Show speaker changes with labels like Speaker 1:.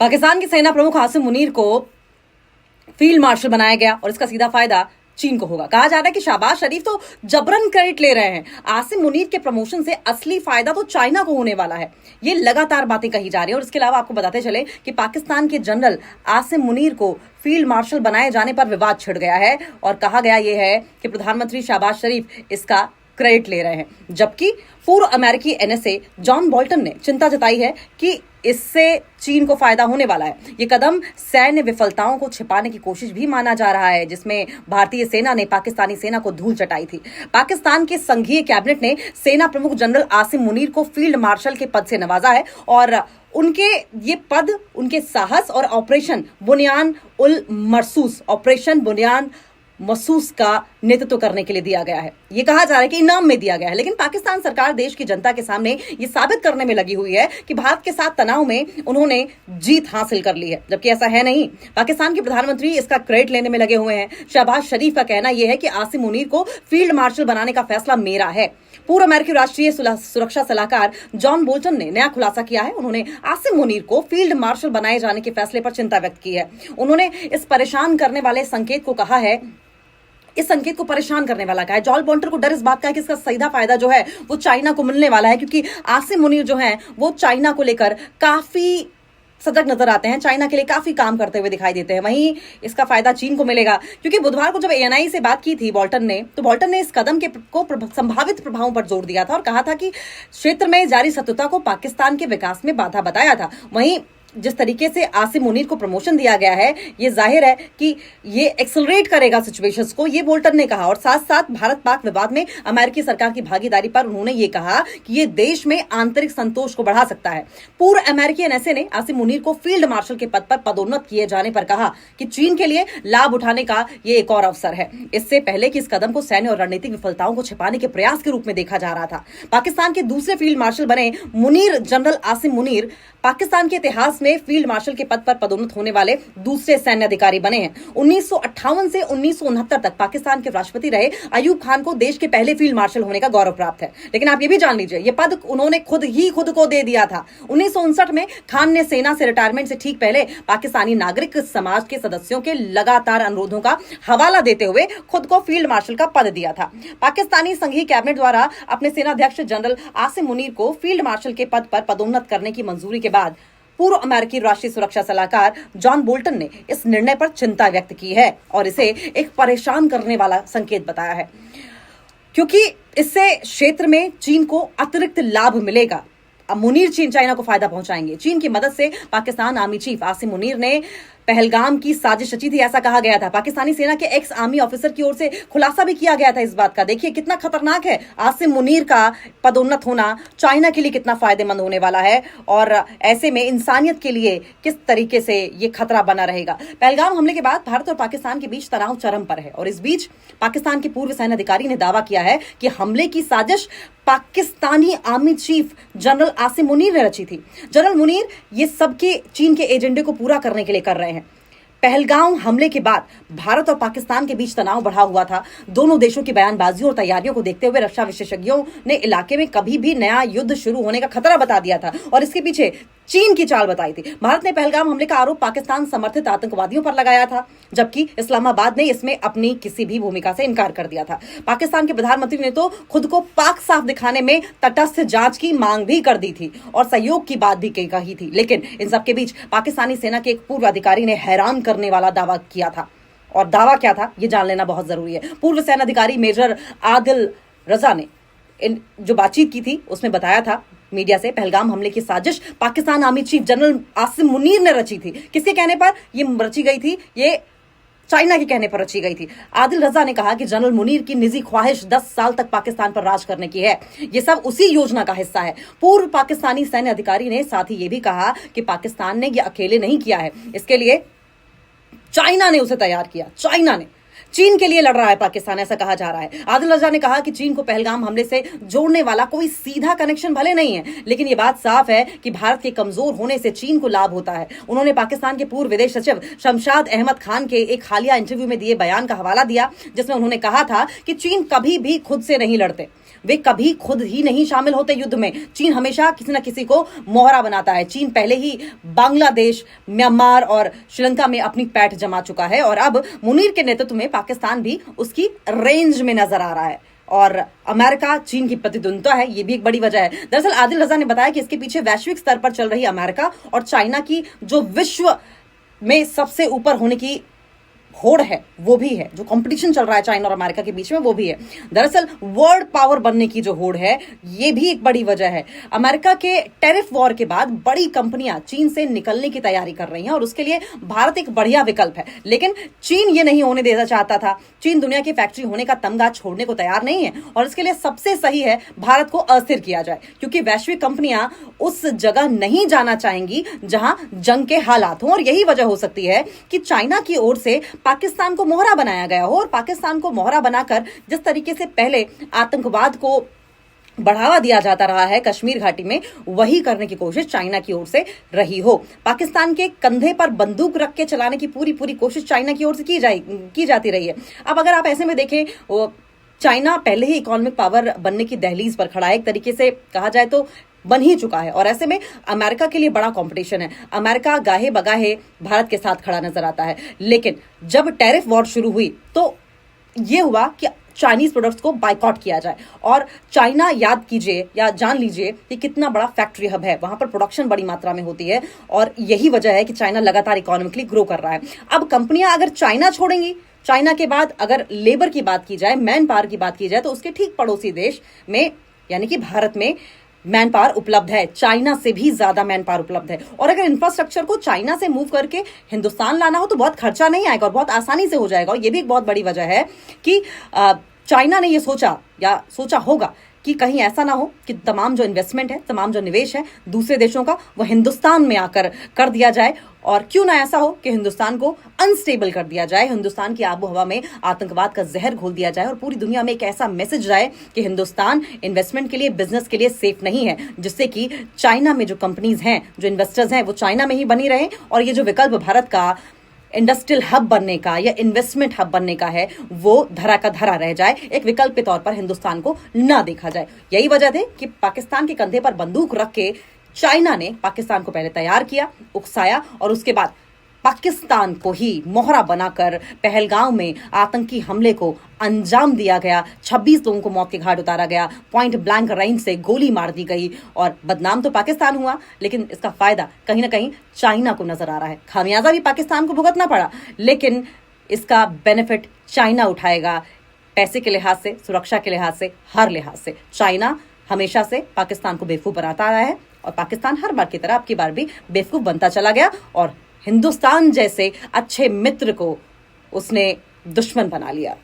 Speaker 1: पाकिस्तान के सेना प्रमुख आसिम मुनीर को फील्ड मार्शल बनाया गया और इसका सीधा फायदा चीन को होगा। कहा जा रहा है कि शहबाज शरीफ तो जबरन क्रेडिट ले रहे हैं। आसिम मुनीर के प्रमोशन से असली फायदा तो चाइना को होने वाला है। ये लगातार बातें कही जा रही है। और इसके अलावा आपको बताते चले कि पाकिस्तान के जनरल आसिम मुनीर को फील्ड मार्शल बनाए जाने पर विवाद छिड़ गया है और कहा गया यह है कि प्रधानमंत्री शहबाज शरीफ इसका क्रेडिट ले रहे हैं, जबकि पूर्व अमेरिकी एनएसए जॉन बोल्टन ने चिंता जताई है कि इससे चीन को फायदा होने वाला है। ये कदम सैन्य विफलताओं को छिपाने की कोशिश भी माना जा रहा है, जिसमें भारतीय सेना ने पाकिस्तानी सेना को धूल चटाई थी। पाकिस्तान के संघीय कैबिनेट ने सेना प्रमुख जनरल आसिम मुनीर को फील्ड मार्शल के पद से नवाजा है और उनके ये पद उनके साहस और ऑपरेशन बुनियान महसूस का नेतृत्व करने के लिए दिया गया है। ये कहा जा रहा है कि इनाम में दिया गया है, लेकिन पाकिस्तान सरकार देश की जनता के सामने ये साबित करने में लगी हुई है कि भारत के साथ तनाव में उन्होंने जीत हासिल कर ली है, जबकि ऐसा है नहीं। पाकिस्तान के प्रधानमंत्री इसका क्रेडिट लेने में लगे हुए हैं। शहबाज शरीफ का कहना यह है कि आसिम मुनीर को फील्ड मार्शल बनाने का फैसला मेरा है। पूर्व अमेरिकी राष्ट्रीय सुरक्षा सलाहकार जॉन बोल्टन ने नया खुलासा किया है। उन्होंने आसिम मुनीर को फील्ड मार्शल बनाए जाने के फैसले पर चिंता व्यक्त की है। उन्होंने इस परेशान करने वाले संकेत को कहा है, इस संकेत को परेशान करने वाला कहा है। जॉन बोल्टन को डर इस बात का है कि इसका सीधा फायदा जो है वो चाइना को मिलने वाला है, क्योंकि आसिम मुनीर जो है वो चाइना को लेकर काफी सजग नजर आते हैं, चाइना के लिए काफी काम करते हुए दिखाई देते हैं। वहीं इसका फायदा चीन को मिलेगा, क्योंकि बुधवार को जब एएनआई से बात की थी बोल्टन ने इस कदम को संभावित प्रभावों पर जोर दिया था और कहा था कि क्षेत्र में जारी शत्रुता को पाकिस्तान के विकास में बाधा बताया था। वहीं जिस तरीके से आसिम मुनीर को प्रमोशन दिया गया है, ये जाहिर है कि ये एक्सेलरेट करेगा सिचुएशंस को, ये बोल्टन ने कहा। और साथ साथ भारत पाक विवाद में अमेरिकी सरकार की भागीदारी पर उन्होंने ये कहा कि ये देश में आंतरिक संतोष को बढ़ा सकता है। पूर्व अमेरिकी एनएसए ने आसिम मुनीर को फील्ड मार्शल के पद पर पदोन्नत किए जाने पर कहा कि चीन के लिए लाभ उठाने का ये एक और अवसर है। इससे पहले कि इस कदम को सैन्य और रणनीतिक विफलताओं को छिपाने के प्रयास के रूप में देखा जा रहा था। पाकिस्तान के दूसरे फील्ड मार्शल बने जनरल आसिम मुनीर पाकिस्तान के इतिहास में फील्ड मार्शल के पद पर पदोन्नत होने वाले दूसरे सैन्य अधिकारी बने हैं। 1958 से 1969 तक पाकिस्तान के राष्ट्रपति रहे अयूब खान को देश के पहले फील्ड मार्शल होने का गौरव प्राप्त है। लेकिन आप ये भी जान लीजिए, ये पद उन्होंने खुद को दे दिया था। 1959 में खान ने सेना से रिटायरमेंट से ठीक पहले पाकिस्तानी नागरिक समाज के सदस्यों के लगातार अनुरोधों का हवाला देते हुए खुद को फील्ड मार्शल का पद दिया था। पाकिस्तानी संघीय कैबिनेट द्वारा अपने सेनाध्यक्ष जनरल आसिम मुनीर को फील्ड मार्शल के पद पर पदोन्नत करने की मंजूरी के बाद पूर्व अमेरिकी राष्ट्रीय सुरक्षा सलाहकार जॉन बोल्टन ने इस निर्णय पर चिंता व्यक्त की है और इसे एक परेशान करने वाला संकेत बताया है, क्योंकि इससे क्षेत्र में चीन को अतिरिक्त लाभ मिलेगा। अब मुनीर चाइना को फायदा पहुंचाएंगे। चीन की मदद से पाकिस्तान आर्मी चीफ आसिम मुनीर ने पहलगाम की साजिश रची थी, ऐसा कहा गया था। पाकिस्तानी सेना के एक्स आर्मी ऑफिसर की ओर से खुलासा भी किया गया था इस बात का। देखिए कितना खतरनाक है आसिम मुनीर का पदोन्नत होना, चाइना के लिए कितना फायदेमंद होने वाला है और ऐसे में इंसानियत के लिए किस तरीके से ये खतरा बना रहेगा। पहलगाम हमले के बाद भारत और पाकिस्तान के बीच तनाव चरम पर है और इस बीच पाकिस्तान के पूर्व सैन्य अधिकारी ने दावा किया है कि हमले की साजिश Pakistani army chief general Asim Munir ने रची थी। जनरल मुनीर ये सबके चीन के एजेंडे को पूरा करने के लिए कर रहे हैं। पहलगाम हमले के बाद भारत और पाकिस्तान के बीच तनाव बढ़ा हुआ था। दोनों देशों की बयानबाजियों और तैयारियों को देखते हुए रक्षा विशेषज्ञों ने इलाके में कभी भी नया युद्ध शुरू होने का खतरा बता दिया था और इसके पीछे चीन की चाल बताई थी। भारत ने पहलगाम हमले का आरोप पाकिस्तान समर्थित आतंकवादियों पर लगाया था, जबकि इस्लामाबाद ने इसमें अपनी किसी भी भूमिका से इनकार कर दिया था। पाकिस्तान के प्रधानमंत्री ने तो खुद को पाक साफ दिखाने में तटस्थ जांच की मांग भी कर दी थी और सहयोग की बात भी कही थी। लेकिन इन सबके बीच पाकिस्तानी सेना के एक पूर्व अधिकारी ने हैरान करने वाला दावा किया था, और दावा क्या था ये जान लेना बहुत जरूरी है। पूर्व सेना अधिकारी मेजर आदिल रजा ने जो बातचीत की थी उसमें बताया था मीडिया से, पहलगाम हमले की साजिश Pakistan army chief general Asim Munir ने रची थी। किसके कहने पर ये रची गई थी? ये चाइना के कहने पर रची गई थी। आदिल रजा ने कहा कि जनरल मुनीर की निजी ख्वाहिश 10 साल तक पाकिस्तान पर राज करने की है। ये सब उसी योजना का हिस्सा है। पूर्व पाकिस्तानी सैन्य अधिकारी ने साथ ही ये भी कहा कि पाकिस्तान ने ये अकेले नहीं किया है, इसके लिए चाइना ने उसे तैयार किया। चाइना ने चीन के लिए लड़ रहा है पाकिस्तान, ऐसा कहा जा रहा है। आदिल रजा ने कहा कि चीन को पहलगाम हमले से जोड़ने वाला कोई सीधा कनेक्शन भले नहीं है, लेकिन यह बात साफ है कि भारत के कमजोर होने से चीन को लाभ होता है। उन्होंने पाकिस्तान के पूर्व विदेश सचिव शमशाद अहमद खान के एक हालिया इंटरव्यू में दिए बयान का हवाला दिया, जिसमें उन्होंने कहा था कि चीन कभी भी खुद से नहीं लड़ते, वे कभी खुद ही नहीं शामिल होते युद्ध में। चीन हमेशा किसी न किसी को मोहरा बनाता है। चीन पहले ही बांग्लादेश, म्यांमार और श्रीलंका में अपनी पैठ जमा चुका है और अब मुनीर के नेतृत्व में पाकिस्तान भी उसकी रेंज में नजर आ रहा है। और अमेरिका चीन की प्रतिद्वंद्विता है, ये भी एक बड़ी वजह है। दरअसल आदिल रजा ने बताया कि इसके पीछे वैश्विक स्तर पर चल रही अमेरिका और चाइना की जो विश्व में सबसे ऊपर होने की होड़ है वो भी है, जो कंपटीशन चल रहा है चाइना और अमेरिका के बीच में वो भी है। दरअसल वर्ल्ड पावर बनने की जो होड़ है ये भी एक बड़ी वजह है। अमेरिका के टैरिफ वॉर के बाद बड़ी कंपनियां चीन से निकलने की तैयारी कर रही हैं और उसके लिए भारत एक बढ़िया विकल्प है। लेकिन चीन ये नहीं होने देना चाहता था। चीन दुनिया की फैक्ट्री होने का तमगा छोड़ने को तैयार नहीं है और इसके लिए सबसे सही है भारत को अस्थिर किया जाए, क्योंकि वैश्विक कंपनियां उस जगह नहीं जाना चाहेंगी जहां जंग के हालात हों। और यही वजह हो सकती है कि चाइना की ओर से पाकिस्तान को मोहरा बनाया गया हो और पाकिस्तान को मोहरा बनाकर जिस तरीके से पहले आतंकवाद को बढ़ावा दिया जाता रहा है कश्मीर घाटी में, वही करने की कोशिश चाइना की ओर से रही हो। पाकिस्तान के कंधे पर बंदूक रख के चलाने की पूरी कोशिश चाइना की ओर से की जाती रही है। अब अगर आप ऐसे में देखें, चाइना पहले ही इकोनॉमिक पावर बनने की दहलीज पर खड़ा है, एक तरीके से कहा जाए तो बन ही चुका है। और ऐसे में अमेरिका के लिए बड़ा कंपटीशन है। अमेरिका गाहे बगाहे भारत के साथ खड़ा नजर आता है। लेकिन जब टैरिफ वॉर शुरू हुई तो यह हुआ कि चाइनीज प्रोडक्ट्स को बाइकआउट किया जाए। और चाइना, याद कीजिए या जान लीजिए कि कितना बड़ा फैक्ट्री हब है, वहां पर प्रोडक्शन बड़ी मात्रा में होती है और यही वजह है कि चाइना लगातार इकोनॉमिकली ग्रो कर रहा है। अब कंपनियां अगर चाइना छोड़ेंगी, चाइना के बाद अगर लेबर की बात की जाए, मैन पावर की बात की जाए, तो उसके ठीक पड़ोसी देश में यानी कि भारत में मैन पावर उपलब्ध है, चाइना से भी ज्यादा मैन पावर उपलब्ध है। और अगर इंफ्रास्ट्रक्चर को चाइना से मूव करके हिंदुस्तान लाना हो तो बहुत खर्चा नहीं आएगा और बहुत आसानी से हो जाएगा। और ये भी एक बहुत बड़ी वजह है कि चाइना ने ये सोचा होगा कि कहीं ऐसा ना हो कि तमाम जो इन्वेस्टमेंट है, तमाम जो निवेश है दूसरे देशों का, वो हिंदुस्तान में आकर कर दिया जाए। और क्यों ना ऐसा हो कि हिंदुस्तान को अनस्टेबल कर दिया जाए, हिंदुस्तान की आबो हवा में आतंकवाद का जहर घोल दिया जाए और पूरी दुनिया में एक ऐसा मैसेज जाए कि हिंदुस्तान इन्वेस्टमेंट के लिए, बिजनेस के लिए सेफ नहीं है, जिससे कि चाइना में जो कंपनीज हैं, जो इन्वेस्टर्स हैं, वो चाइना में ही बनी रहे और ये जो विकल्प भारत का इंडस्ट्रियल हब बनने का या इन्वेस्टमेंट हब बनने का है वो धरा का धरा रह जाए, एक विकल्प के तौर पर हिंदुस्तान को ना देखा जाए। यही वजह थी कि पाकिस्तान के कंधे पर बंदूक रख के चाइना ने पाकिस्तान को पहले तैयार किया, उकसाया और उसके बाद पाकिस्तान को ही मोहरा बनाकर पहलगांव में आतंकी हमले को अंजाम दिया गया। 26 लोगों को मौत के घाट उतारा गया, पॉइंट ब्लैंक रेंज से गोली मार दी गई और बदनाम तो पाकिस्तान हुआ, लेकिन इसका फायदा कहीं ना कहीं चाइना को नजर आ रहा है। खामियाजा भी पाकिस्तान को भुगतना पड़ा, लेकिन इसका बेनिफिट चाइना उठाएगा, पैसे के लिहाज से, सुरक्षा के लिहाज से, हर लिहाज से। चाइना हमेशा से पाकिस्तान को बेवकूफ बनाता आया है और पाकिस्तान हर बार की तरह अब की बार भी बेवकूफ बनता चला गया और हिंदुस्तान जैसे अच्छे मित्र को उसने दुश्मन बना लिया।